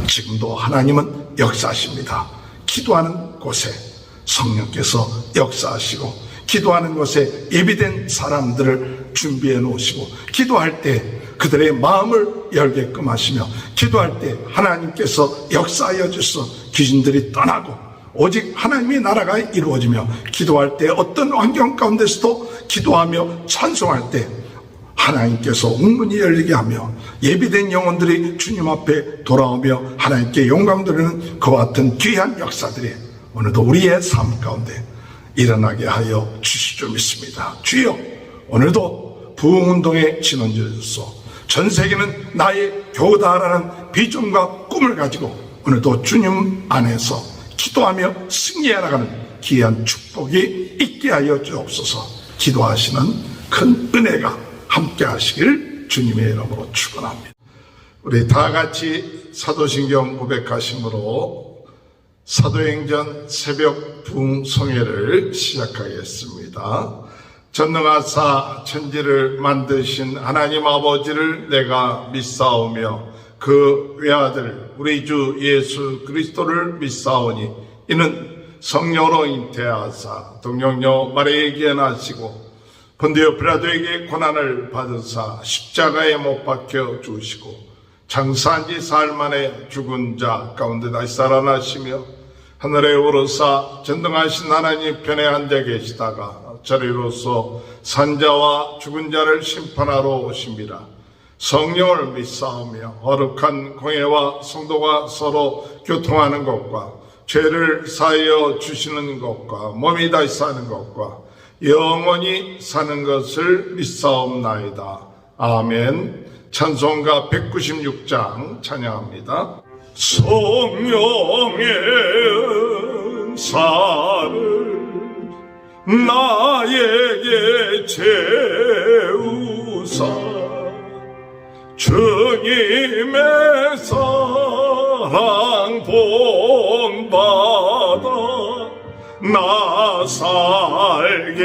지금도 하나님은 역사하십니다. 기도하는 곳에 성령께서 역사하시고, 기도하는 곳에 예비된 사람들을 준비해 놓으시고, 기도할 때 그들의 마음을 열게끔 하시며, 기도할 때 하나님께서 역사하여 주셔서 귀신들이 떠나고 오직 하나님의 나라가 이루어지며, 기도할 때 어떤 환경 가운데서도 기도하며 찬송할 때 하나님께서 옥문이 열리게 하며 예비된 영혼들이 주님 앞에 돌아오며 하나님께 영광 돌리는 그와 같은 귀한 역사들이 오늘도 우리의 삶 가운데 일어나게 하여 주실 줄 믿습니다. 주여, 오늘도 부흥운동의 진원지를 주소서. 전 세계는 나의 교다라는 비전과 꿈을 가지고 오늘도 주님 안에서 기도하며 승리해 나가는 귀한 축복이 있게 하여 주옵소서. 기도하시는 큰 은혜가 함께 하시길 주님의 이름으로 축원합니다. 우리 다 같이 사도신경 고백하심으로 사도행전 새벽 부흥송회를 시작하겠습니다. 전능하사 천지를 만드신 하나님 아버지를 내가 믿사오며 그 외아들 우리 주 예수 그리스도를 믿사오니 이는 성령으로 잉태하사 동정녀 마리아에게 나시고 본디오 빌라도에게 고난을 받으사 십자가에 못 박혀 죽으시고 장사한 지 사흘 만에 죽은 자 가운데 다시 살아나시며 하늘에 오르사 전능하신 하나님 편에 앉아 계시다가 저리로서 산자와 죽은 자를 심판하러 오심이라. 성령을 믿사오며 거룩한 공회와 성도가 서로 교통하는 것과 죄를 사하여 주시는 것과 몸이 다시 사는 것과 영원히 사는 것을 믿사옵나이다. 아멘. 찬송가 196장 찬양합니다. 성령의 은사를 나에게 채우사 주님의 사랑 본받아 나 살게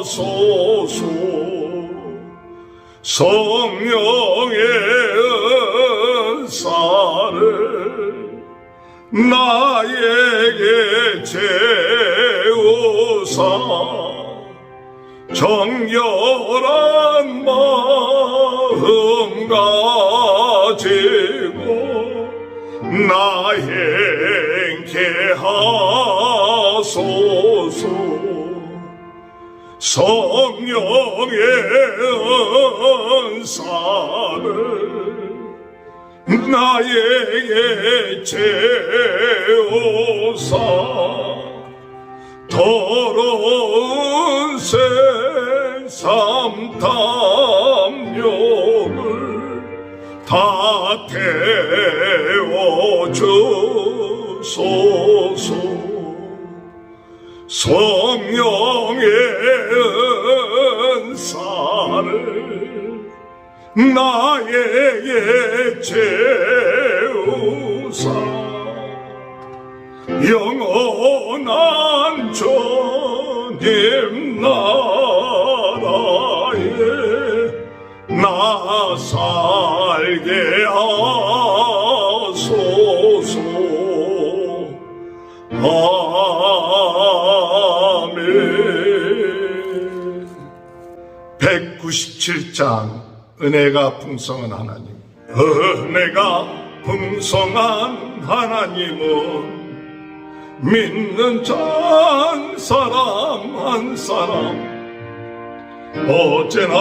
하소서. 성령의 은사를 나에게 채우사 정결한 마음 가지고 나 행케 하소서. 성령의 은사를 나에게 채우사 더러운 세상 탐욕을 다 태워주소서. 성령의 은사를 나에게 채우사 영원한 주님 나라에 나 살게 하소서. 아멘. 197장 은혜가 풍성한 하나님. 은혜가 풍성한 하나님은 믿는 자 한 사람 한 사람 어제나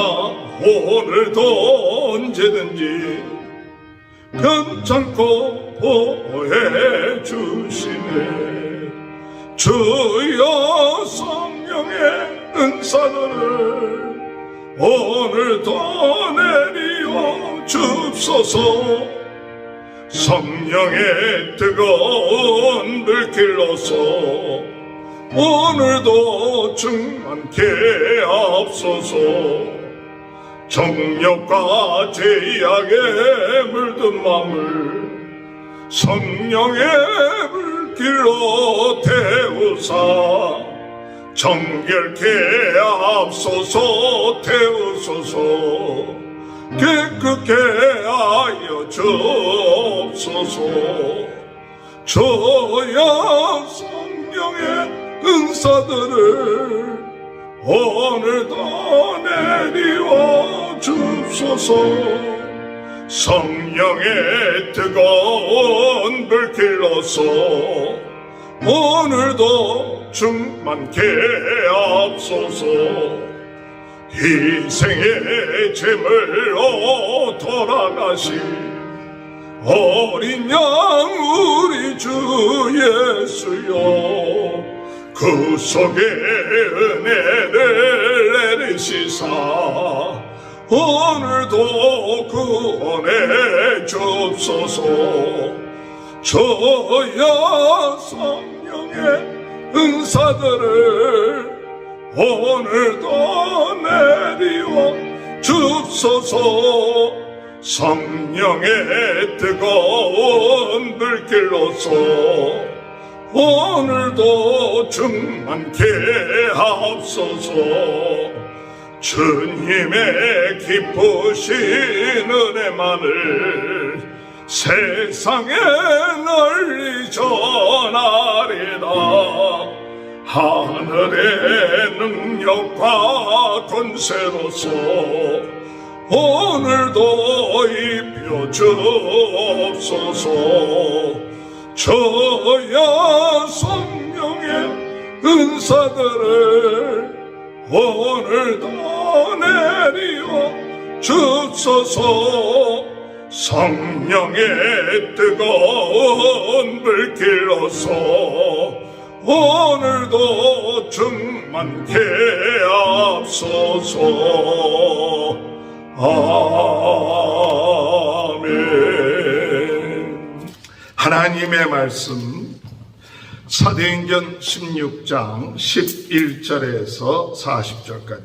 오늘도 언제든지 편찮고 보호해 주시네. 주여 성령의 은사들을 오늘도 내리어 줍소서. 성령의 뜨거운 불길로서 오늘도 충만케 하옵소서. 정욕과 죄악에 물든 마음을 성령의 불길로 태우사 정결케 하옵소서. 태우소서. 깨끗게 하여 주옵소서. 주옵소서. 저야 성령의 은사들을 오늘도 내리워 주소서. 성령의 뜨거운 불길로서 오늘도 충만케 앞소서. 희생의 제물로 돌아가신 어린 양 우리 주 예수여, 그 속에 은혜를 내리시사 오늘도 구원해 주옵소서. 저야 성령의 은사들을 오늘도 내리워 주옵소서. 성령의 뜨거운 불길로서 오늘도 충만케 하옵소서. 주님의 기쁘신 은혜만을 세상에 널리 전하리라. 하늘의 능력과 권세로서 오늘도 입혀 주옵소서. 저야 성령의 은사들을 오늘도 내리워 주옵소서. 성령의 뜨거운 불길로서 오늘도 충만케 앞소서. 아멘. 하나님의 말씀 사도행전 16장 11절에서 40절까지.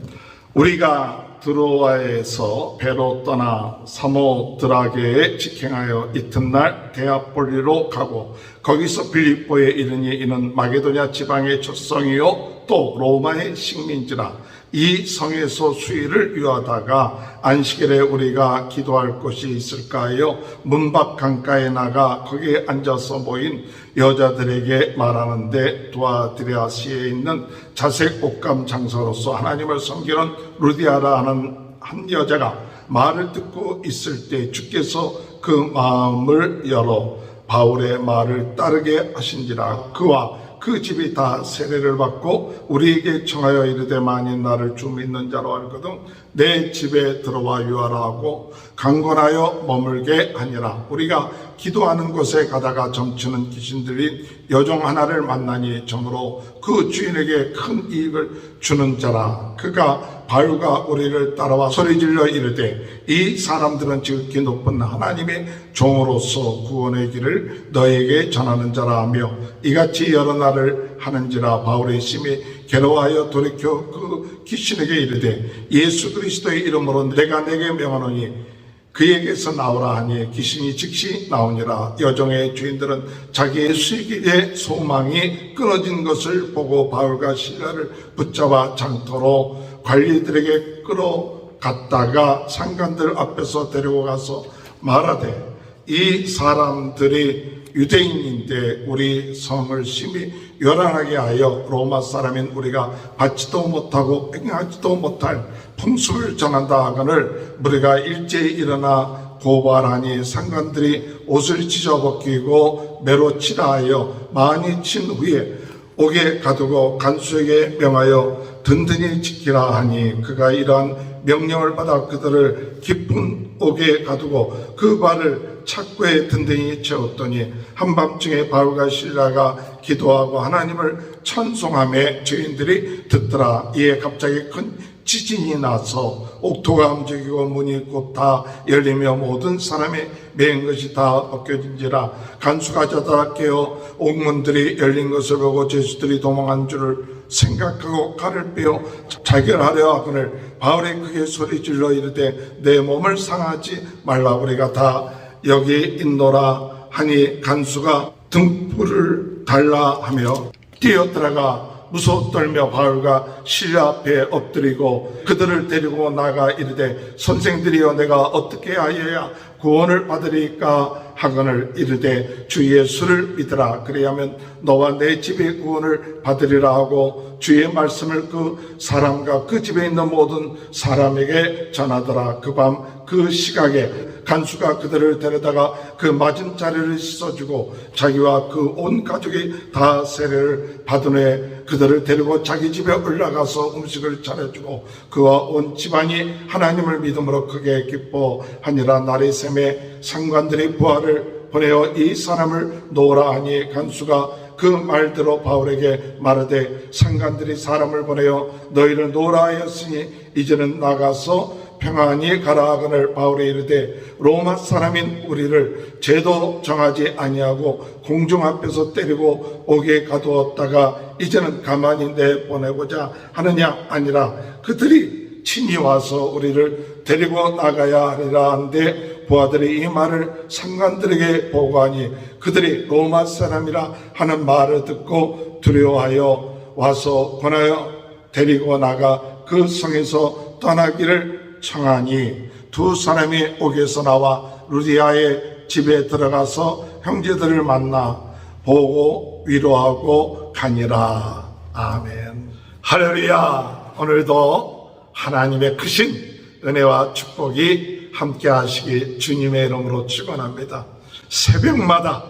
우리가 드로아에서 배로 떠나 사모드라게에 직행하여 이튿날 데아폴리로 가고 거기서 빌립보에 이르니 이는 마게도냐 지방의 족성이요 또 로마의 식민지라. 이 성에서 수일을 유하다가 안식일에 우리가 기도할 곳이 있을까요? 문밖 강가에 나가 거기에 앉아서 모인 여자들에게 말하는데 두아드리아시에 있는 자색 옷감 장사로서 하나님을 섬기는 루디아라 하는 한 여자가 말을 듣고 있을 때 주께서 그 마음을 열어 바울의 말을 따르게 하신지라. 그와 그 집이 다 세례를 받고 우리에게 청하여 이르되 만일 나를 주 믿는 자로 알거든 내 집에 들어와 유하라 하고 강권하여 머물게 하니라. 우리가 기도하는 곳에 가다가 점치는 귀신들인 여종 하나를 만나니 정으로 그 주인에게 큰 이익을 주는 자라. 그가 바울과 우리를 따라와 소리질러 이르되 이 사람들은 지극히 높은 하나님의 종으로서 구원의 길을 너에게 전하는 자라 하며 이같이 여러 날을 하는지라. 바울의 심히 괴로워하여 돌이켜 그 귀신에게 이르되 예수 그리스도의 이름으로 내가 내게 명하노니 그에게서 나오라 하니 귀신이 즉시 나오니라. 여종의 주인들은 자기의 수익의 소망이 끊어진 것을 보고 바울과 실라를 붙잡아 장터로 관리들에게 끌어갔다가 상관들 앞에서 데리고 가서 말하되 이 사람들이 유대인인데 우리 성을 심히 요란하게 하여 로마 사람인 우리가 받지도 못하고 행하지도 못할 풍습을 전한다 하거늘 우리가 일제히 일어나 고발하니 상관들이 옷을 찢어벗기고 매로 치라 하여 많이 친 후에 옥에 가두고 간수에게 명하여 든든히 지키라 하니 그가 이러한 명령을 받아 그들을 깊은 옥에 가두고 그 발을 착고에 든든히 채웠더니 한밤중에 바울과 실라가 기도하고 하나님을 찬송하며 죄인들이 듣더라. 이에 갑자기 큰 지진이 나서 옥토가 움직이고 문이 곧 다 열리며 모든 사람의 매인 것이 다 벗겨진지라. 간수가 자다 깨어 옥문들이 열린 것을 보고 죄수들이 도망한 줄을 생각하고 칼을 빼어 자결하려 하거늘 바울이 크게 소리질러 이르되 내 몸을 상하지 말라. 우리가 다 여기 있노라 하니 간수가 등불을 달라 하며 뛰어들어가 무서 떨며 바울과 실라 앞에 엎드리고 그들을 데리고 나가 이르되 선생들이여 내가 어떻게 하여야 구원을 받으리까 하거늘 이르되 주 예수를 믿으라 그리하면 너와 내 집의 구원을 받으리라 하고 주의 말씀을 그 사람과 그 집에 있는 모든 사람에게 전하더라. 그 밤 그 시각에 간수가 그들을 데려다가 그 맞은 자리를 씻어주고 자기와 그 온 가족이 다 세례를 받은 후에 그들을 데리고 자기 집에 올라가서 음식을 차려주고 그와 온 집안이 하나님을 믿음으로 크게 기뻐하니라. 날이 샘에 상관들이 부하를 보내어 이 사람을 놓으라 하니 간수가 그 말대로 바울에게 말하되 상관들이 사람을 보내어 너희를 놓으라 하였으니 이제는 나가서 평안히 가라 하거늘 바울이 이르되 로마 사람인 우리를 죄도 정하지 아니하고 공중 앞에서 때리고 옥에 가두었다가 이제는 가만히 내보내고자 하느냐 아니라 그들이 친히 와서 우리를 데리고 나가야 하리라 한데 부하들이 이 말을 상관들에게 보고하니 그들이 로마 사람이라 하는 말을 듣고 두려워하여 와서 권하여 데리고 나가 그 성에서 떠나기를 청하니 두 사람이 옥에서 나와 루디아의 집에 들어가서 형제들을 만나 보고 위로하고 가니라. 아멘. 할렐루야. 오늘도 하나님의 크신 은혜와 축복이 함께 하시기 주님의 이름으로 축원합니다. 새벽마다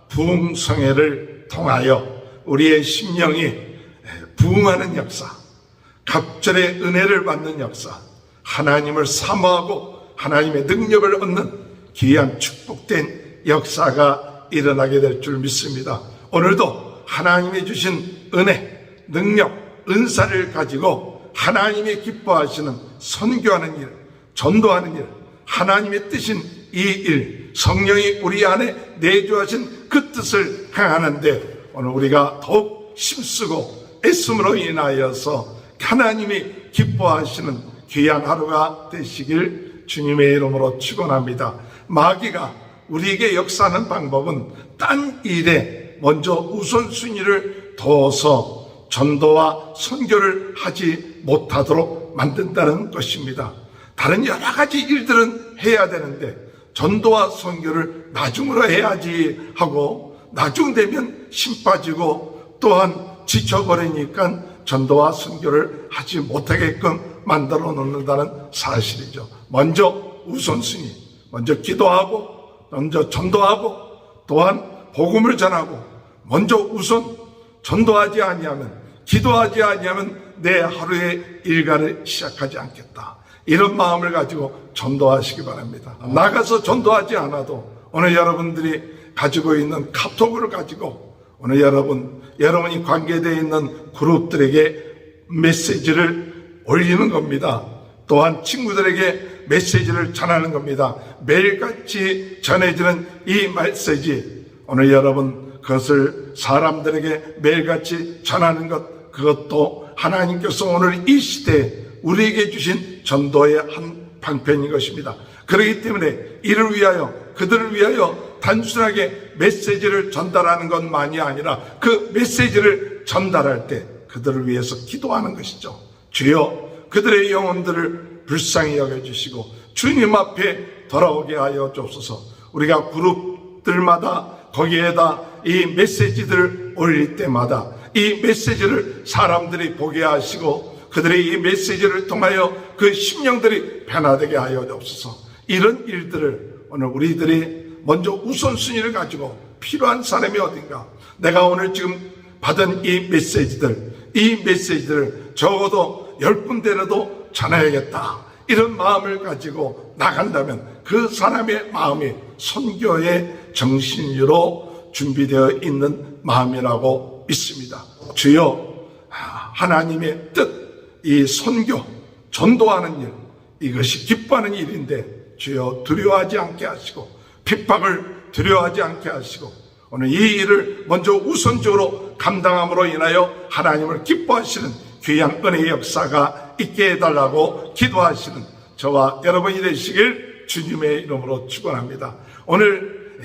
부흥성회를 통하여 우리의 심령이 부흥하는 역사, 갑절의 은혜를 받는 역사, 하나님을 사모하고 하나님의 능력을 얻는 귀한 축복된 역사가 일어나게 될 줄 믿습니다. 오늘도 하나님이 주신 은혜, 능력, 은사를 가지고 하나님이 기뻐하시는 선교하는 일, 전도하는 일, 하나님의 뜻인 이 일, 성령이 우리 안에 내주하신 그 뜻을 행하는데 오늘 우리가 더욱 힘쓰고 애씀으로 인하여서 하나님이 기뻐하시는 귀한 하루가 되시길 주님의 이름으로 축원합니다. 마귀가 우리에게 역사하는 방법은 딴 일에 먼저 우선순위를 둬서 전도와 선교를 하지 못하도록 만든다는 것입니다. 다른 여러 가지 일들은 해야 되는데 전도와 선교를 나중으로 해야지 하고 나중 되면 힘 빠지고 또한 지쳐버리니까 전도와 선교를 하지 못하게끔 만들어 놓는다는 사실이죠. 먼저 우선순위, 먼저 기도하고 먼저 전도하고 또한 복음을 전하고 먼저 우선 전도하지 아니하면 기도하지 아니하면 내 하루의 일과를 시작하지 않겠다. 이런 마음을 가지고 전도하시기 바랍니다. 나가서 전도하지 않아도 오늘 여러분들이 가지고 있는 카톡을 가지고 오늘 여러분이 관계되어 있는 그룹들에게 메시지를 올리는 겁니다. 또한 친구들에게 메시지를 전하는 겁니다. 매일같이 전해지는 이 메시지, 오늘 여러분 그것을 사람들에게 매일같이 전하는 것, 그것도 하나님께서 오늘 이 시대에 우리에게 주신 전도의 한 방편인 것입니다. 그렇기 때문에 이를 위하여, 그들을 위하여 단순하게 메시지를 전달하는 것만이 아니라 그 메시지를 전달할 때 그들을 위해서 기도하는 것이죠. 주여 그들의 영혼들을 불쌍히 여겨주시고 주님 앞에 돌아오게 하여 주옵소서. 우리가 그룹들마다 거기에다 이 메시지들을 올릴 때마다 이 메시지를 사람들이 보게 하시고 그들의 이 메시지를 통하여 그 심령들이 변화되게 하여 주옵소서. 이런 일들을 오늘 우리들이 먼저 우선순위를 가지고 필요한 사람이 어딘가, 내가 오늘 지금 받은 이 메시지들을 적어도 10군데라도 전해야겠다, 이런 마음을 가지고 나간다면 그 사람의 마음이 선교의 정신으로 준비되어 있는 마음이라고 믿습니다. 주여, 하나님의 뜻, 이 선교, 전도하는 일, 이것이 기뻐하는 일인데 주여 두려워하지 않게 하시고 핍박을 두려워하지 않게 하시고 오늘 이 일을 먼저 우선적으로 감당함으로 인하여 하나님을 기뻐하시는 귀한 은혜의 역사가 있게 해달라고 기도하시는 저와 여러분이 되시길 주님의 이름으로 축원합니다. 오늘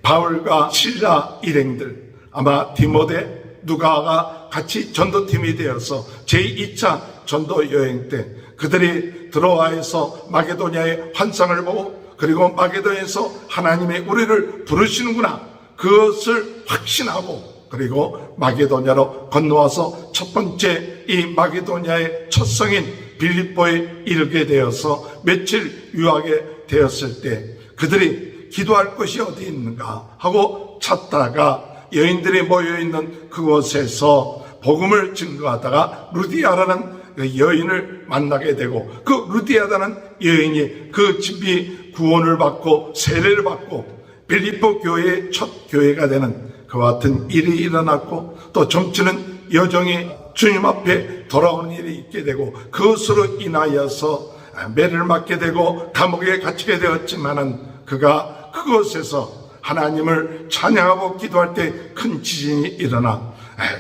바울과 실라 일행들, 아마 디모데, 누가가 같이 전도팀이 되어서 제2차 전도 여행 때 그들이 드로아에서 마게도냐의 환상을 보고 그리고 마게도냐에서 하나님의 우리를 부르시는구나 그것을 확신하고 그리고 마게도냐로 건너와서 첫 번째 이 마게도냐의 첫 성인 빌립보에 이르게 되어서 며칠 유하게 되었을 때 그들이 기도할 곳이 어디 있는가 하고 찾다가 여인들이 모여있는 그곳에서 복음을 증거하다가 루디아라는 그 여인을 만나게 되고 그 루디아라는 여인이 그 집이 구원을 받고 세례를 받고 빌립보 교회의 첫 교회가 되는 그와 같은 일이 일어났고 또 점치는 여정이 주님 앞에 돌아오는 일이 있게 되고 그것으로 인하여서 매를 맞게 되고 감옥에 갇히게 되었지만은 그가 그곳에서 하나님을 찬양하고 기도할 때 큰 지진이 일어나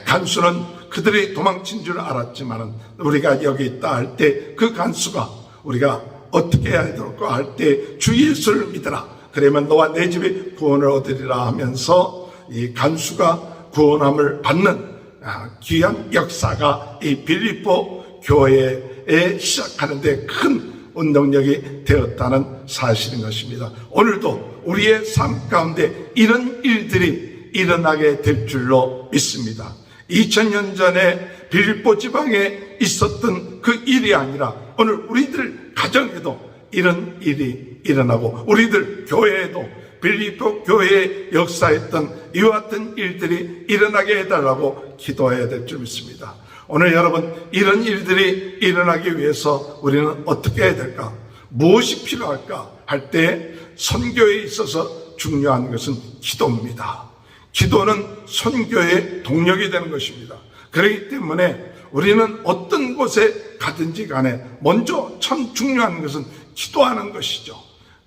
간수는 그들이 도망친 줄 알았지만은 우리가 여기 있다 할 때 그 간수가 우리가 어떻게 해야 될까 할 때 주 예수를 믿어라 그러면 너와 내 집에 구원을 얻으리라 하면서 이 간수가 구원함을 받는 귀한 역사가 이 빌립보 교회에 시작하는데 큰 운동력이 되었다는 사실인 것입니다. 오늘도 우리의 삶 가운데 이런 일들이 일어나게 될 줄로 믿습니다. 2000년 전에 빌립보 지방에 있었던 그 일이 아니라 오늘 우리들 가정에도 이런 일이 일어나고 우리들 교회에도 빌립보 교회에 역사했던 이와 같은 일들이 일어나게 해달라고 기도해야 될 줄 믿습니다. 오늘 여러분 이런 일들이 일어나기 위해서 우리는 어떻게 해야 될까? 무엇이 필요할까? 할 때 선교에 있어서 중요한 것은 기도입니다. 기도는 선교의 동력이 되는 것입니다. 그렇기 때문에 우리는 어떤 곳에 가든지 간에 먼저 참 중요한 것은 기도하는 것이죠.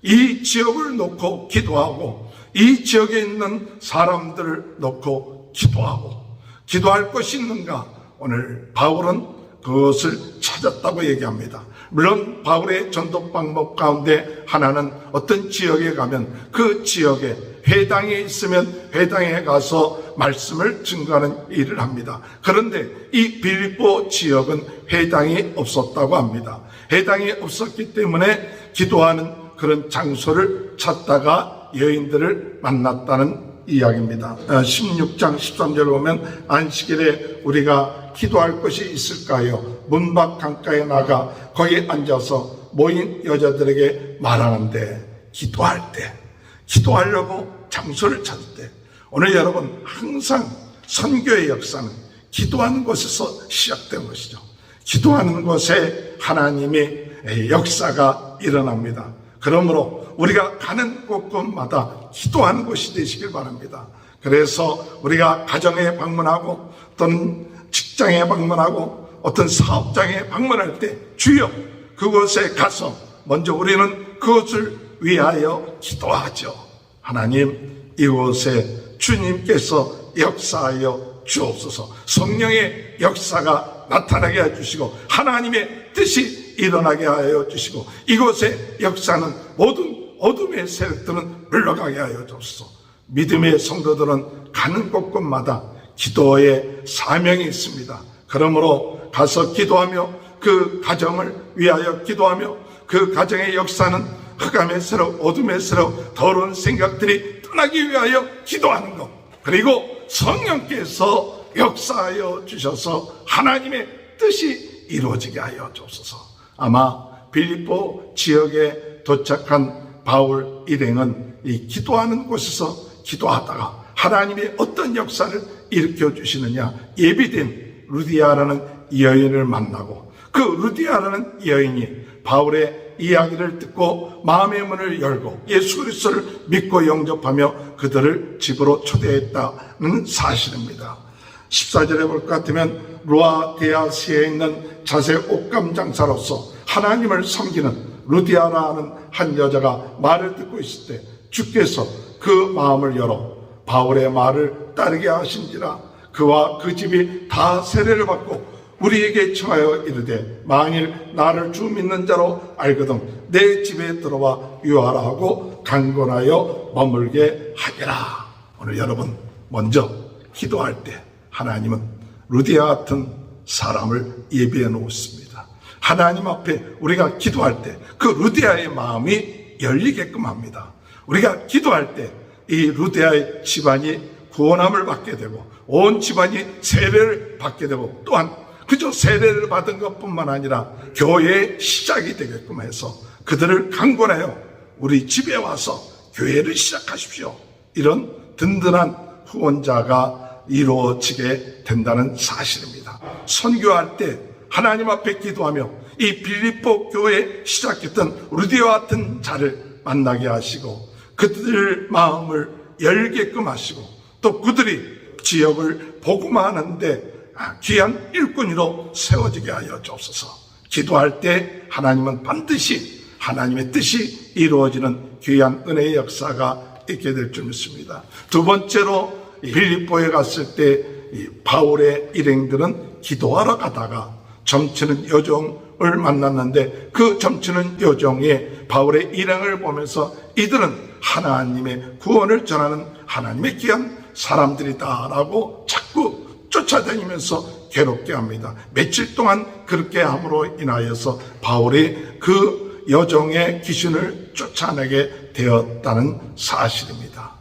이 지역을 놓고 기도하고 이 지역에 있는 사람들을 놓고 기도하고 기도할 것이 있는가? 오늘 바울은 그것을 찾았다고 얘기합니다. 물론 바울의 전도 방법 가운데 하나는 어떤 지역에 가면 그 지역에 회당에 있으면 회당에 가서 말씀을 증거하는 일을 합니다. 그런데 이 빌립보 지역은 회당이 없었다고 합니다. 회당이 없었기 때문에 기도하는 그런 장소를 찾다가 여인들을 만났다는 이야기입니다. 16장 13절을 보면 안식일에 우리가 기도할 것이 있을까요? 문 밖 강가에 나가 거기에 앉아서 모인 여자들에게 말하는데 기도할 때 기도하려고 장소를 찾을 때 오늘 여러분 항상 선교의 역사는 기도하는 곳에서 시작된 것이죠. 기도하는 곳에 하나님의 역사가 일어납니다. 그러므로 우리가 가는 곳곳마다 기도하는 곳이 되시길 바랍니다. 그래서 우리가 가정에 방문하고 또는 직장에 방문하고 어떤 사업장에 방문할 때 주여 그곳에 가서 먼저 우리는 그것을 위하여 기도하죠. 하나님 이곳에 주님께서 역사하여 주옵소서. 성령의 역사가 나타나게 해주시고 하나님의 뜻이 일어나게 하여 주시고 이곳의 역사는 모든 어둠의 세력들은 물러가게 하여 주옵소서. 믿음의 성도들은 가는 곳곳마다 기도의 사명이 있습니다. 그러므로 가서 기도하며 그 가정을 위하여 기도하며 그 가정의 역사는 흑암의 세력, 어둠의 세력, 더러운 생각들이 떠나기 위하여 기도하는 것. 그리고 성령께서 역사하여 주셔서 하나님의 뜻이 이루어지게 하여 주옵소서. 아마 빌립보 지역에 도착한 바울 일행은 이 기도하는 곳에서 기도하다가 하나님의 어떤 역사를 일으켜 주시느냐 예비된 루디아라는 여인을 만나고 그 루디아라는 여인이 바울의 이야기를 듣고 마음의 문을 열고 예수 그리스도를 믿고 영접하며 그들을 집으로 초대했다는 사실입니다. 14절에 볼 것 같으면 루아디아시에 있는 자세 옷감 장사로서 하나님을 섬기는 루디아라는 한 여자가 말을 듣고 있을 때 주께서 그 마음을 열어 바울의 말을 따르게 하신지라. 그와 그 집이 다 세례를 받고 우리에게 청하여 이르되 만일 나를 주 믿는 자로 알거든 내 집에 들어와 유하라 하고 강권하여 머물게 하리라. 오늘 여러분 먼저 기도할 때 하나님은 루디아 같은 사람을 예비해 놓습니다. 하나님 앞에 우리가 기도할 때 그 루디아의 마음이 열리게끔 합니다. 우리가 기도할 때 이 루디아의 집안이 구원함을 받게 되고 온 집안이 세례를 받게 되고 또한 그저 세례를 받은 것뿐만 아니라 교회의 시작이 되게끔 해서 그들을 강권하여 우리 집에 와서 교회를 시작하십시오. 이런 든든한 후원자가 이루어지게 된다는 사실입니다. 선교할 때 하나님 앞에 기도하며 이 빌립보 교회에 시작했던 루디아와 같은 자를 만나게 하시고 그들 마음을 열게끔 하시고 또 그들이 지역을 복음화하는데 귀한 일꾼으로 세워지게 하여 주옵소서. 기도할 때 하나님은 반드시 하나님의 뜻이 이루어지는 귀한 은혜의 역사가 있게 될 줄 믿습니다. 두 번째로 빌립보에 갔을 때 바울의 일행들은 기도하러 가다가 점치는 여종을 만났는데 그 점치는 여종의 바울의 일행을 보면서 이들은 하나님의 구원을 전하는 하나님의 귀한 사람들이다라고 자꾸 쫓아다니면서 괴롭게 합니다. 며칠 동안 그렇게 함으로 인하여서 바울이 그 여종의 귀신을 쫓아내게 되었다는 사실입니다.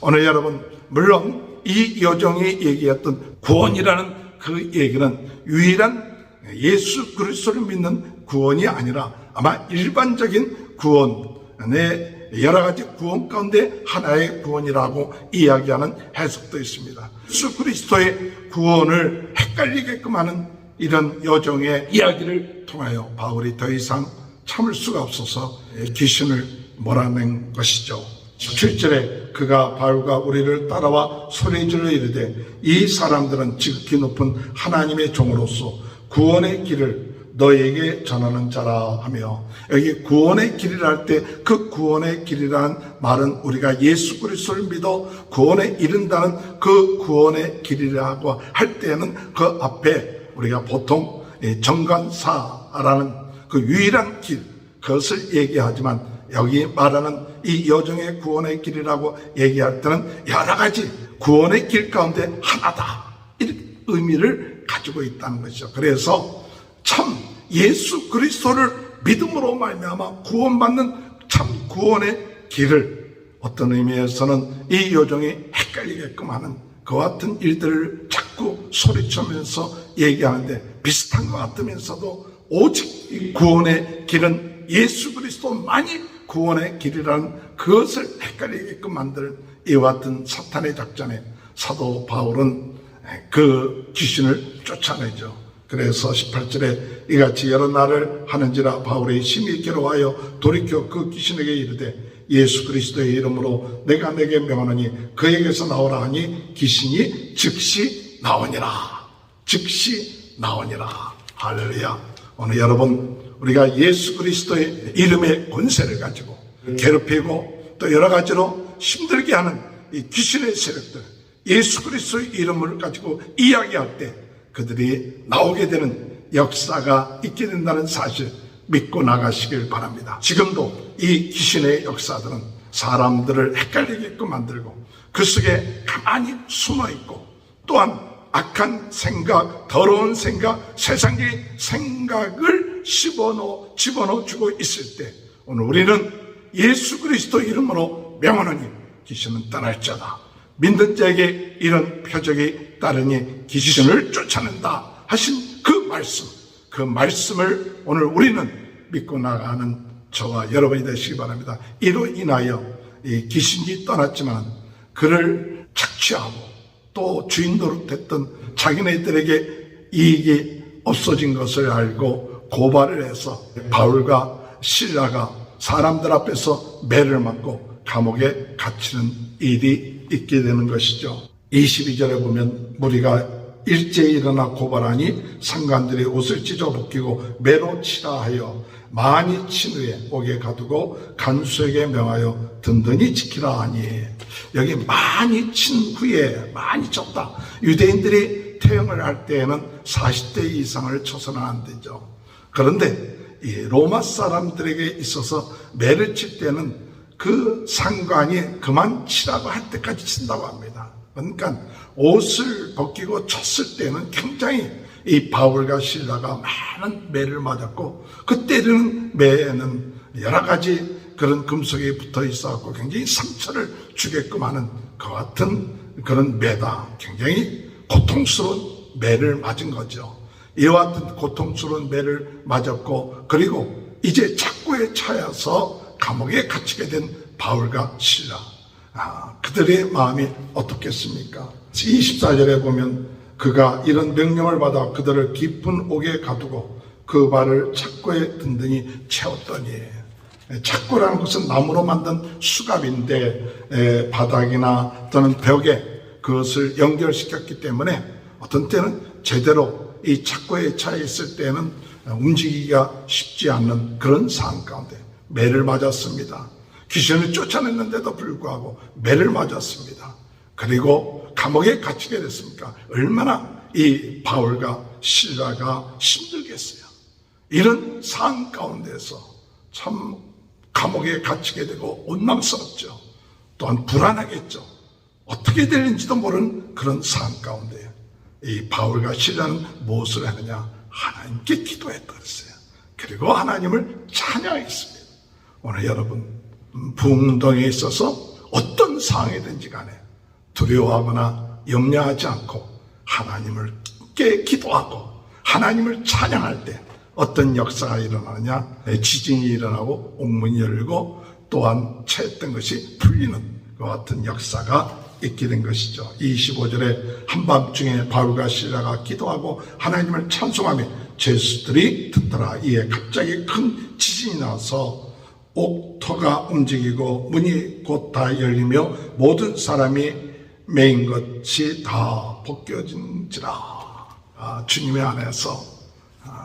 오늘 여러분, 물론 이 여종이 얘기했던 구원이라는 그 얘기는 유일한 예수 그리스도를 믿는 구원이 아니라 아마 일반적인 구원의 여러 가지 구원 가운데 하나의 구원이라고 이야기하는 해석도 있습니다. 예수 그리스도의 구원을 헷갈리게끔 하는 이런 여종의 이야기를 통하여 바울이 더 이상 참을 수가 없어서 귀신을 몰아낸 것이죠. 17절에 그가 바울과 우리를 따라와 소리질러 이르되 이 사람들은 지극히 높은 하나님의 종으로서 구원의 길을 너에게 전하는 자라 하며, 여기 구원의 길이라 할 때 그 구원의 길이라는 말은 우리가 예수 그리스도를 믿어 구원에 이른다는 그 구원의 길이라고 할 때는 그 앞에 우리가 보통 정관사라는 그 유일한 길, 그것을 얘기하지만 여기 말하는 이 여정의 구원의 길이라고 얘기할 때는 여러 가지 구원의 길 가운데 하나다, 이런 의미를 가지고 있다는 것이죠. 그래서 참 예수 그리스도를 믿음으로 말미암아 구원받는 참 구원의 길을 어떤 의미에서는 이 여종이 헷갈리게끔 하는 그와 같은 일들을 자꾸 소리치면서 얘기하는데 비슷한 것 같으면서도 오직 이 구원의 길은 예수 그리스도만이 구원의 길이라는 그것을 헷갈리게끔 만들 이와 같은 사탄의 작전에 사도 바울은 그 귀신을 쫓아내죠. 그래서 18절에 이같이 여러 날을 하는지라 바울이 심히 괴로워하여 돌이켜 그 귀신에게 이르되 예수 그리스도의 이름으로 내가 내게 명하노니 그에게서 나오라 하니 귀신이 즉시 나오니라. 즉시 나오니라. 할렐루야. 오늘 여러분, 우리가 예수 그리스도의 이름의 권세를 가지고 괴롭히고 또 여러 가지로 힘들게 하는 이 귀신의 세력들, 예수 그리스도의 이름을 가지고 이야기할 때 그들이 나오게 되는 역사가 있게 된다는 사실 믿고 나가시길 바랍니다. 지금도 이 귀신의 역사들은 사람들을 헷갈리게끔 만들고 그 속에 가만히 숨어 있고 또한 악한 생각, 더러운 생각, 세상의 생각을 집어넣어 주고 있을 때 오늘 우리는 예수 그리스도 이름으로 명하노니 귀신은 떠날지어다. 믿는 자에게 이런 표적이 따르니 귀신을 쫓아낸다 하신 그 말씀을 오늘 우리는 믿고 나가는 저와 여러분이 되시기 바랍니다. 이로 인하여 이 귀신이 떠났지만 그를 착취하고 또 주인 노릇했던 자기네들에게 이익이 없어진 것을 알고 고발을 해서 바울과 실라가 사람들 앞에서 매를 맞고 감옥에 갇히는 일이 있게 되는 것이죠. 22절에 보면 무리가 일제히 일어나 고발하니 상관들이 옷을 찢어 벗기고 매로 치라 하여 많이 친 후에 옥에 가두고 간수에게 명하여 든든히 지키라 하니, 여기 많이 친 후에 많이 쳤다. 유대인들이 퇴영을 할 때에는 40대 이상을 쳐서는 안 되죠. 그런데 이 로마 사람들에게 있어서 매를 칠 때는 그 상관이 그만 치라고 할 때까지 친다고 합니다. 그러니까 옷을 벗기고 쳤을 때는 굉장히 이 바울과 실라가 많은 매를 맞았고, 그 때리는 매에는 여러 가지 그런 금속이 붙어 있어갖고 굉장히 상처를 주게끔 하는 그 같은 그런 매다. 굉장히 고통스러운 매를 맞은 거죠. 이와 같은 고통스러운 매를 맞았고, 그리고 이제 착고에 차여서 감옥에 갇히게 된 바울과 실라. 그들의 마음이 어떻겠습니까? 24절에 보면 그가 이런 명령을 받아 그들을 깊은 옥에 가두고 그 발을 착고에 든든히 채웠더니, 착고라는 것은 나무로 만든 수갑인데 바닥이나 또는 벽에 그것을 연결시켰기 때문에 어떤 때는 제대로 이 착고에 차 있을 때는 움직이기가 쉽지 않는 그런 상황 가운데 매를 맞았습니다. 귀신을 쫓아냈는데도 불구하고 매를 맞았습니다. 그리고 감옥에 갇히게 됐습니까? 얼마나 이 바울과 실라가 힘들겠어요. 이런 상황 가운데서 참 감옥에 갇히게 되고 원망스럽죠. 또한 불안하겠죠. 어떻게 되는지도 모르는 그런 상황 가운데 이 바울과 실라는 무엇을 하느냐? 하나님께 기도했다 그랬어요. 그리고 하나님을 찬양했습니다. 오늘 여러분 부흥동에 있어서 어떤 상황이든지 간에 두려워하거나 염려하지 않고 하나님께 기도하고 하나님을 찬양할 때 어떤 역사가 일어나느냐? 지진이 일어나고 옥문이 열리고 또한 채했던 것이 풀리는 것 같은 역사가 있게 된 것이죠. 25절에 한밤중에 바울과 실라가 기도하고 하나님을 찬송하며 죄수들이 듣더라. 이에 갑자기 큰 지진이 나서 옥터가 움직이고 문이 곧 다 열리며 모든 사람이 매인 것이 다 벗겨진지라. 주님의 안에서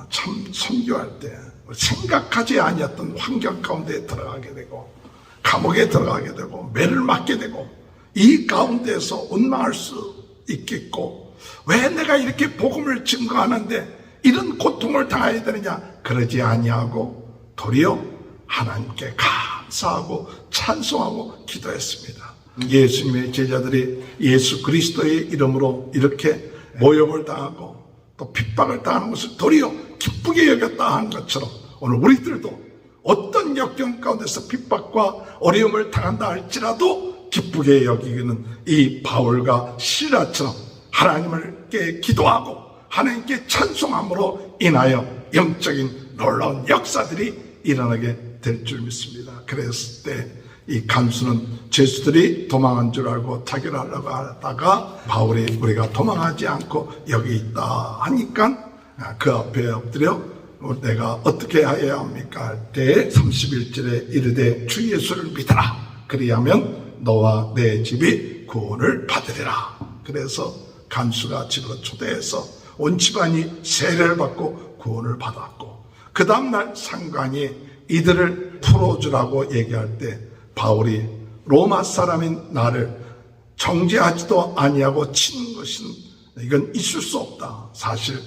참 선교할 때 생각하지 아니었던 환경 가운데 들어가게 되고 감옥에 들어가게 되고 매를 맞게 되고 이 가운데서 원망할 수 있겠고, 왜 내가 이렇게 복음을 증거하는데 이런 고통을 당해야 되느냐? 그러지 아니하고 도리어 하나님께 감사하고 찬송하고 기도했습니다. 예수님의 제자들이 예수 그리스도의 이름으로 이렇게 모욕을 당하고 또 핍박을 당하는 것을 도리어 기쁘게 여겼다 하는 것처럼 오늘 우리들도 어떤 역경 가운데서 핍박과 어려움을 당한다 할지라도 기쁘게 여기는 이 바울과 실라처럼 하나님께 기도하고 하나님께 찬송함으로 인하여 영적인 놀라운 역사들이 일어나게 될 줄 믿습니다. 그랬을 때 이 간수는 죄수들이 도망한 줄 알고 타결하려고 하다가 바울이 우리가 도망하지 않고 여기 있다 하니까 그 앞에 엎드려 내가 어떻게 해야 합니까? 할 때 31절에 이르되 주 예수를 믿어라. 그리하면 너와 내 집이 구원을 받으리라. 그래서 간수가 집으로 초대해서 온 집안이 세례를 받고 구원을 받았고, 그 다음날 상관이 이들을 풀어주라고 얘기할 때 바울이 로마 사람인 나를 정죄하지도 아니하고 치는 것은 이건 있을 수 없다. 사실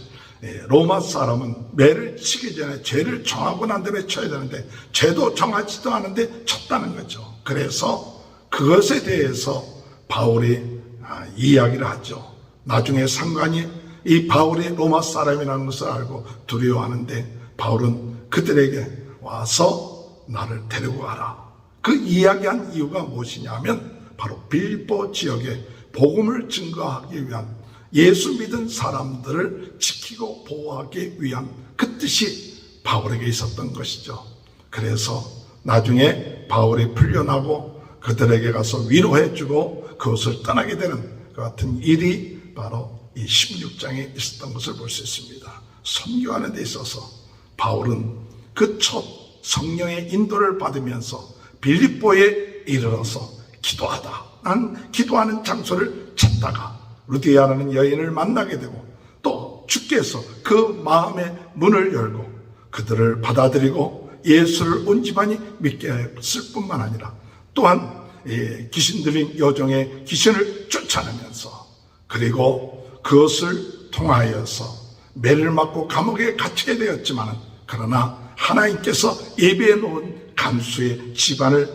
로마 사람은 매를 치기 전에 죄를 정하고 난 다음에 쳐야 되는데 죄도 정하지도 않은데 쳤다는 거죠. 그래서 그것에 대해서 바울이 이야기를 하죠. 나중에 상관이 이 바울이 로마 사람이라는 것을 알고 두려워하는데 바울은 그들에게 와서 나를 데리고 가라. 그 이야기한 이유가 무엇이냐면 바로 빌립보 지역에 복음을 증거하기 위한 예수 믿은 사람들을 지키고 보호하기 위한 그 뜻이 바울에게 있었던 것이죠. 그래서 나중에 바울이 풀려나고 그들에게 가서 위로해주고 그것을 떠나게 되는 그 같은 일이 바로 이 16장에 있었던 것을 볼 수 있습니다. 선교하는 데 있어서 바울은 그 첫 성령의 인도를 받으면서 빌립보에 이르러서 기도하다. 난 기도하는 장소를 찾다가 루디아라는 여인을 만나게 되고 또 주께서 그 마음의 문을 열고 그들을 받아들이고 예수를 온 집안이 믿게 했을 뿐만 아니라 또한 귀신 들린 여종의 귀신을 쫓아내면서 그리고 그것을 통하여서 매를 맞고 감옥에 갇히게 되었지만 그러나 하나님께서 예비해 놓은 간수의 집안을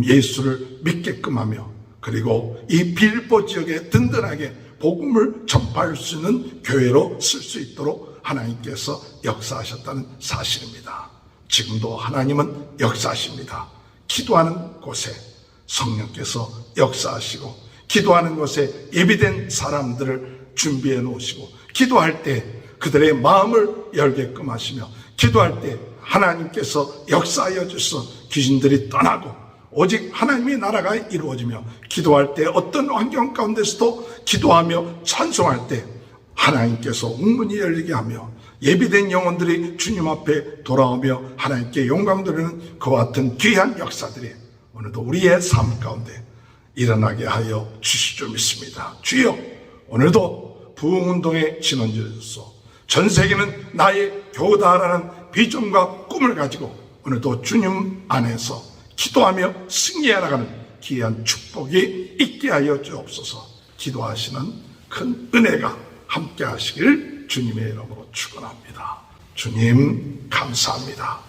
예수를 믿게끔 하며 그리고 이 빌립보 지역에 든든하게 복음을 전파할 수 있는 교회로 쓸 수 있도록 하나님께서 역사하셨다는 사실입니다. 지금도 하나님은 역사하십니다. 기도하는 곳에 성령께서 역사하시고, 기도하는 곳에 예비된 사람들을 준비해 놓으시고, 기도할 때 그들의 마음을 열게끔 하시며, 기도할 때 하나님께서 역사하여 주셔서 귀신들이 떠나고 오직 하나님의 나라가 이루어지며, 기도할 때 어떤 환경 가운데서도 기도하며 찬송할 때 하나님께서 웅문이 열리게 하며 예비된 영혼들이 주님 앞에 돌아오며 하나님께 영광 돌리는 그와 같은 귀한 역사들이 오늘도 우리의 삶 가운데 일어나게 하여 주실 줄 믿습니다. 주여, 오늘도 부흥운동의 진원지를 주소서. 전 세계는 나의 교다라는 비전과 꿈을 가지고 오늘도 주님 안에서 기도하며 승리해 나가는 귀한 축복이 있게 하여 주옵소서. 기도하시는 큰 은혜가 함께 하시길 주님의 이름으로 축원합니다. 주님 감사합니다.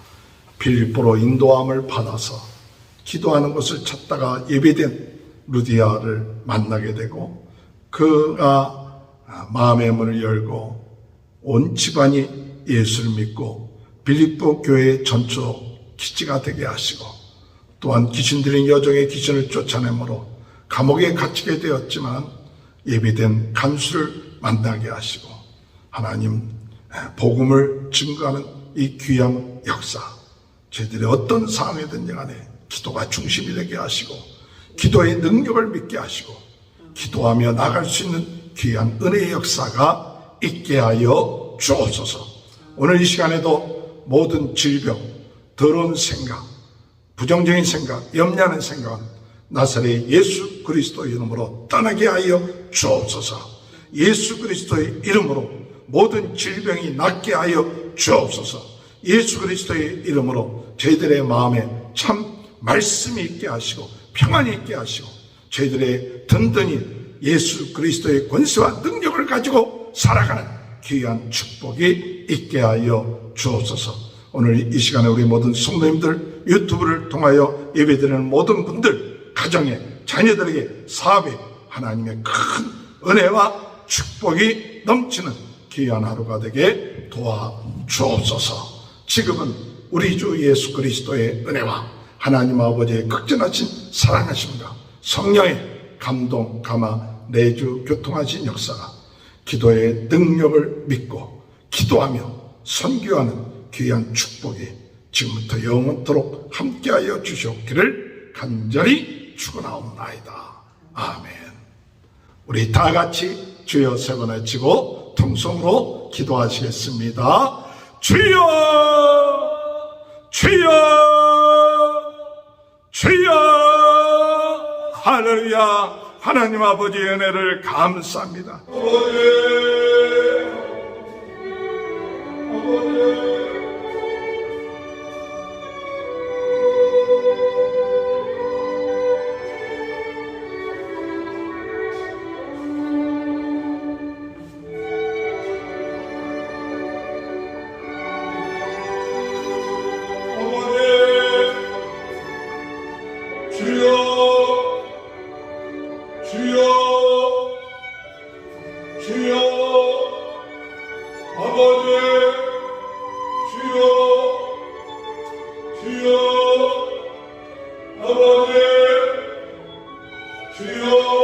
빌립보로 인도함을 받아서 기도하는 것을 찾다가 예비된 루디아를 만나게 되고, 그가 마음의 문을 열고 온 집안이 예수를 믿고 빌립보 교회의 전초 기지가 되게 하시고, 또한 귀신 들린 여종의 귀신을 쫓아내므로 감옥에 갇히게 되었지만 예비된 간수를 만나게 하시고, 하나님 복음을 증거하는 이 귀한 역사, 저희들이 어떤 상황이든지 간에 기도가 중심이 되게 하시고 기도의 능력을 믿게 하시고 기도하며 나갈 수 있는 귀한 은혜의 역사가 있게 하여 주옵소서. 오늘 이 시간에도 모든 질병, 더러운 생각, 부정적인 생각, 염려하는 생각은 나사렛 예수 그리스도의 이름으로 떠나게 하여 주옵소서. 예수 그리스도의 이름으로 모든 질병이 낫게 하여 주옵소서. 예수 그리스도의 이름으로 저희들의 마음에 참 말씀이 있게 하시고 평안이 있게 하시고 저희들의 든든히 예수 그리스도의 권세와 능력을 가지고 살아가는 귀한 축복이 있게 하여 주옵소서. 오늘 이 시간에 우리 모든 성도님들, 유튜브를 통하여 예배드리는 모든 분들, 가정에, 자녀들에게, 사업에 하나님의 큰 은혜와 축복이 넘치는 귀한 하루가 되게 도와주옵소서. 지금은 우리 주 예수 그리스도의 은혜와 하나님 아버지의 극진하신 사랑하심과 성령의 감동, 감화, 내주 교통하신 역사가 기도의 능력을 믿고 기도하며 선교하는 귀한 축복이 지금부터 영원토록 함께하여 주시옵기를 간절히 축원하옵나이다. 아멘. 우리 다 같이 주여 세 번 외치고 통성으로 기도하시겠습니다. 주여, 주여, 주여. 할렐루야. 하나님 아버지의 은혜를 감사합니다. 주여,